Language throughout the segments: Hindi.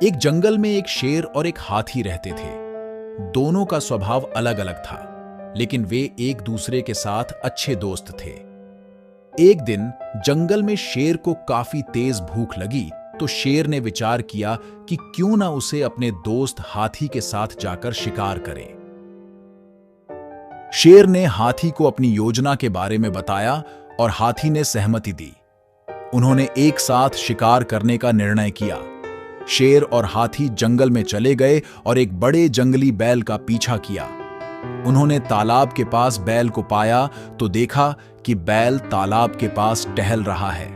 एक जंगल में एक शेर और एक हाथी रहते थे। दोनों का स्वभाव अलग अलग था, लेकिन वे एक दूसरे के साथ अच्छे दोस्त थे। एक दिन जंगल में शेर को काफी तेज भूख लगी, तो शेर ने विचार किया कि क्यों ना उसे अपने दोस्त हाथी के साथ जाकर शिकार करे। शेर ने हाथी को अपनी योजना के बारे में बताया और हाथी ने सहमति दी। उन्होंने एक साथ शिकार करने का निर्णय किया। शेर और हाथी जंगल में चले गए और एक बड़े जंगली बैल का पीछा किया। उन्होंने तालाब के पास बैल को पाया तो देखा कि बैल तालाब के पास टहल रहा है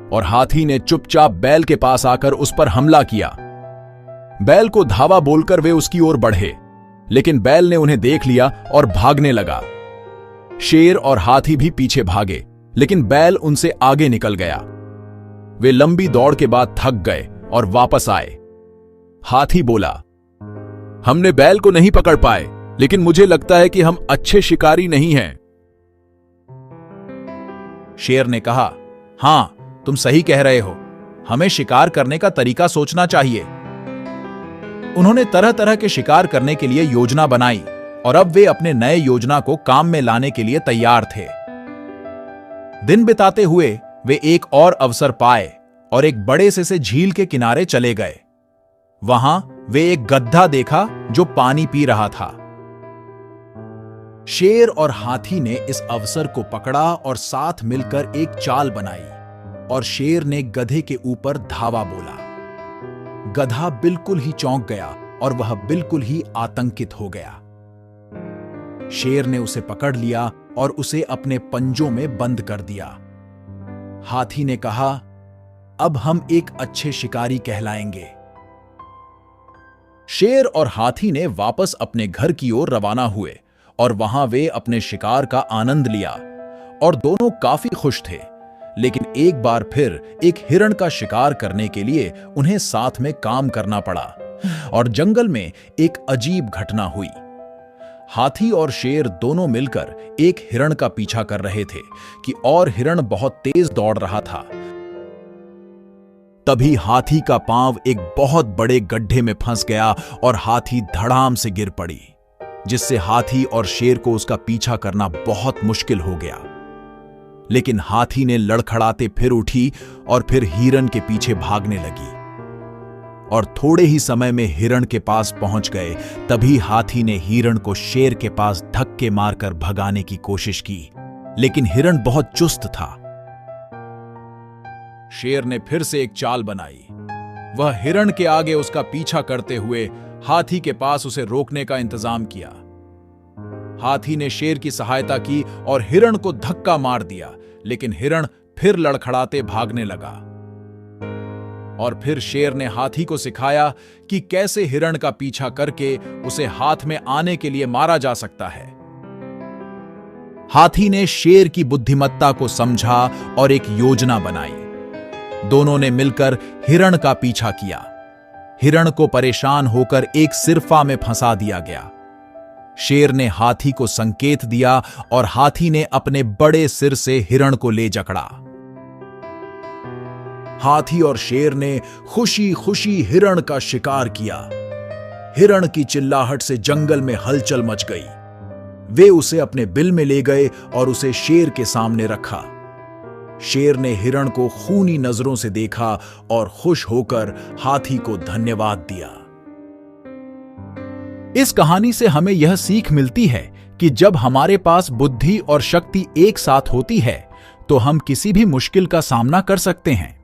और हाथी ने चुपचाप बैल के पास आकर उस पर हमला किया। बैल को धावा बोलकर वे उसकी ओर बढ़े, लेकिन बैल ने उन्हें देख लिया और भागने लगा। शेर और हाथी भी पीछे भागे, लेकिन बैल उनसे आगे निकल गया। वे लंबी दौड़ के बाद थक गए और वापस आए। हाथी बोला, हमने बैल को नहीं पकड़ पाए, लेकिन मुझे लगता है कि हम अच्छे शिकारी नहीं हैं। शेर ने कहा, हां, तुम सही कह रहे हो, हमें शिकार करने का तरीका सोचना चाहिए। उन्होंने तरह तरह के शिकार करने के लिए योजना बनाई और अब वे अपने नए योजना को काम में लाने के लिए तैयार थे। दिन बिताते हुए वे एक और अवसर पाए और एक बड़े से झील के किनारे चले गए। वहां वे एक गधा देखा जो पानी पी रहा था। शेर और हाथी ने इस अवसर को पकड़ा और साथ मिलकर एक चाल बनाई और शेर ने गधे के ऊपर धावा बोला। गधा बिल्कुल ही चौंक गया और वह बिल्कुल ही आतंकित हो गया। शेर ने उसे पकड़ लिया और उसे अपने पंजों में बंद कर दिया। हाथी ने कहा, अब हम एक अच्छे शिकारी कहलाएंगे। शेर और हाथी ने वापस अपने घर की ओर रवाना हुए और वहां वे अपने शिकार का आनंद लिया और दोनों काफी खुश थे। लेकिन एक बार फिर एक हिरण का शिकार करने के लिए उन्हें साथ में काम करना पड़ा और जंगल में एक अजीब घटना हुई। हाथी और शेर दोनों मिलकर एक हिरण का पीछा कर रहे थे कि और हिरण बहुत तेज दौड़ रहा था। तभी हाथी का पांव एक बहुत बड़े गड्ढे में फंस गया और हाथी धड़ाम से गिर पड़ी, जिससे हाथी और शेर को उसका पीछा करना बहुत मुश्किल हो गया। लेकिन हाथी ने लड़खड़ाते फिर उठी और फिर हिरण के पीछे भागने लगी और थोड़े ही समय में हिरण के पास पहुंच गए। तभी हाथी ने हिरण को शेर के पास धक्के मारकर भगाने की कोशिश की, लेकिन हिरण बहुत चुस्त था। शेर ने फिर से एक चाल बनाई। वह हिरण के आगे उसका पीछा करते हुए हाथी के पास उसे रोकने का इंतजाम किया। हाथी ने शेर की सहायता की और हिरण को धक्का मार दिया, लेकिन हिरण फिर लड़खड़ाते भागने लगा। और फिर शेर ने हाथी को सिखाया कि कैसे हिरण का पीछा करके उसे हाथ में आने के लिए मारा जा सकता है। हाथी ने शेर की बुद्धिमत्ता को समझा और एक योजना बनाई। दोनों ने मिलकर हिरण का पीछा किया। हिरण को परेशान होकर एक सिरफा में फंसा दिया गया। शेर ने हाथी को संकेत दिया और हाथी ने अपने बड़े सिर से हिरण को ले जकड़ा। हाथी और शेर ने खुशी खुशी हिरण का शिकार किया। हिरण की चिल्लाहट से जंगल में हलचल मच गई। वे उसे अपने बिल में ले गए और उसे शेर के सामने रखा। शेर ने हिरण को खूनी नजरों से देखा और खुश होकर हाथी को धन्यवाद दिया। इस कहानी से हमें यह सीख मिलती है कि जब हमारे पास बुद्धि और शक्ति एक साथ होती है, तो हम किसी भी मुश्किल का सामना कर सकते हैं।